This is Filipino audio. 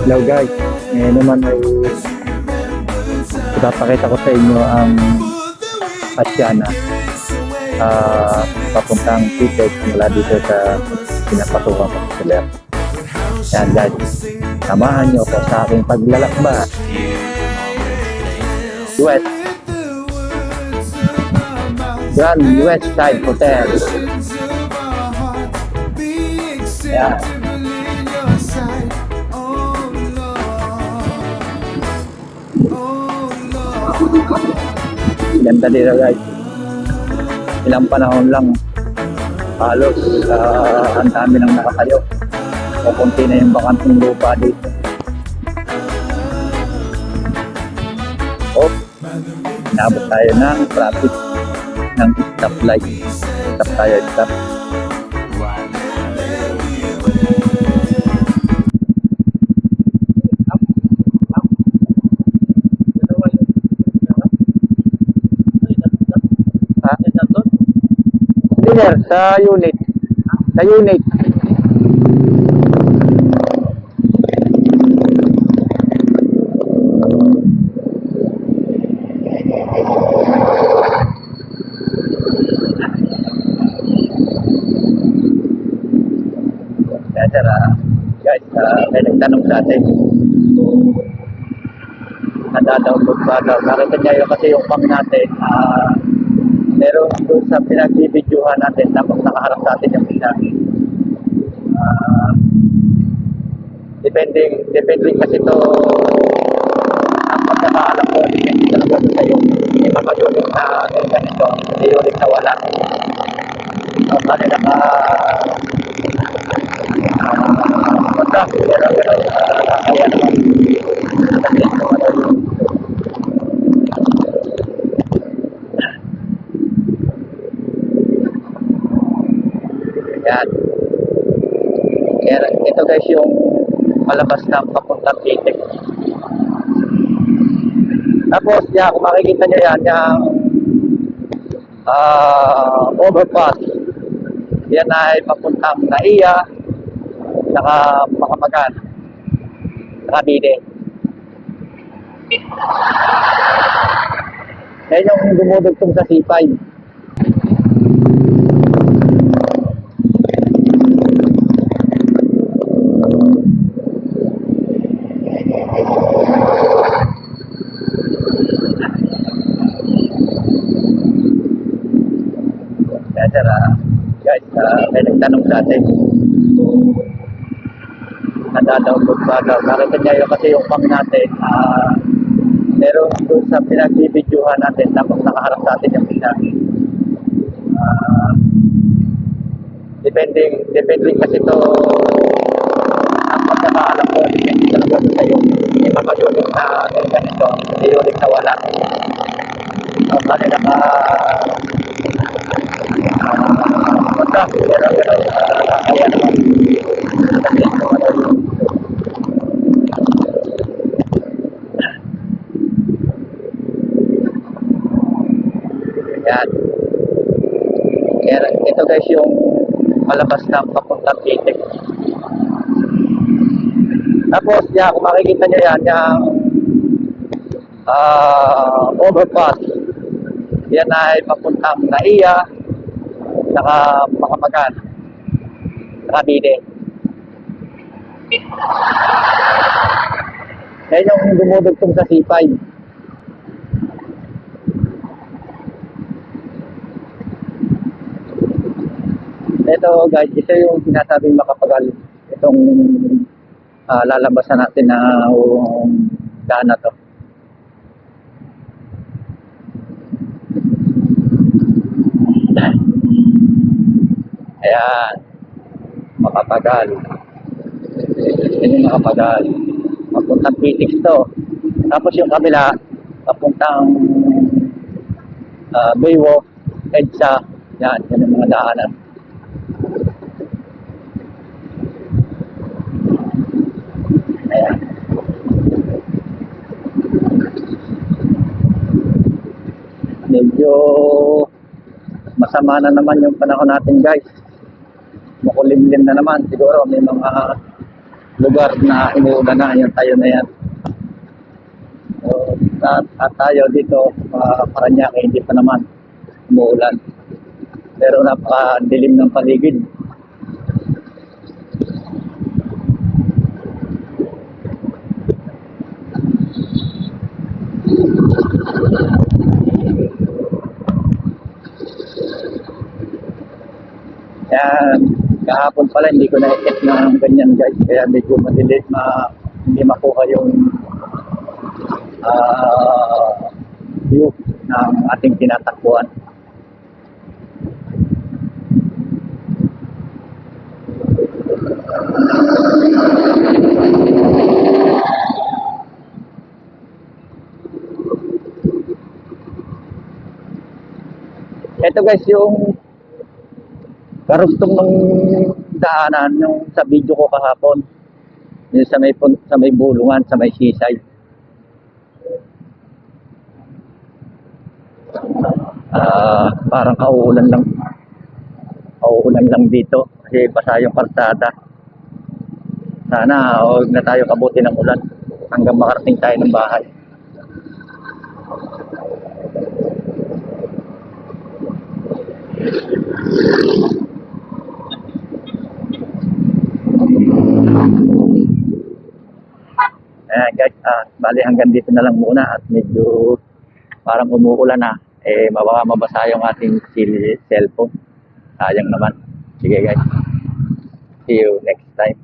Hello guys, ngayon naman ay ipapakita ko sa inyo ang Asiana papuntang Pitex mula dito sa pinapasukan ko sa Soler. Yan guys, samahan nyo ko sa aking paglalakbay. Grand West Side Hotel. Yan. Ganda dito guys. Ilang panahon lang halos ang dami nang nakatayo. Kukunti na yung bakantong lupa dito. Nabot tayo ng traffic ng stoplight. Stop tayo, stop. Sir, sa unit. Sa unit. Sir, guys, may nagtanong sa atin. Nadadownload ba daw? Nakita niya yun kasi yung pang natin. Pero doon sa pinagbibidyohan natin, tapos nakaharap sa atin yung pila. Depending kasi ito, ang pagkakaalam ko, depending talaga sa yung ipapag-ulit na ganito, i-ulit na wala. Bali naka, kaya naman, yan. Ito guys yung malabas ng papuntang Pitex. Tapos yan, kung makikita nyo yan, yung overpass. Yan ay papuntang Naiya, saka Makamagan, saka Bide. Yan yung dumudugtong sa C5. Sir, guys, may nagtanong sa atin. Nadadownload ba daw? Nakita niya yun kasi yung pang natin. Pero doon sa pinagbibidyohan natin, tapos nakaharap sa atin yung pila. Depending kasi ito, ang pagkakaalam ko, depending talaga sa yung ipapag-ulit na ganito, i-ulit na wala. Bali naka, kaya naman, yan. Ito guys yung malabas ng papuntang Pitex. Tapos yan, kung makikita nyo yan, yung overpass. Yan ay papuntang Naiya, saka Makamagan, saka Bide. Yan yung dumudugtong sa C5. Ito guys, ito yung sinasabing makapagal. Itong lalabasan natin na daan na to. Ayan, makapagal. Yan yung makapagal. Papuntang Pitex to. Tapos yung kabila, papuntang Baywalk, EDSA. Yan, yan yung mga daanan. Ayan. Medyo masama na naman yung panahon natin guys. Makulimlim na naman. Siguro may mga lugar na inuulan na, yung tayo na yan. So, at tayo dito, Paranaque, hindi pa naman umuulan. Pero napadilim ng paligid. Yan, kahapon pala hindi ko na-check ng ganyan guys, kaya medyo madilim, hindi makuha yung view ng ating tinatakbuhan. Ito guys yung karugtong ng daanan yung sa video ko kahapon. Yung sa may bulungan, sa may sisay. Parang kauulan lang. Kauulan lang dito kasi basa yung kalsada. Sana huwag na tayo kabuti ng ulan hanggang makarating tayo ng bahay. Ayan guys, bali hanggang dito na lang muna at medyo parang umuulan na. Baka mabasa yung ating cellphone. Sayang naman. Sige guys, see you next time.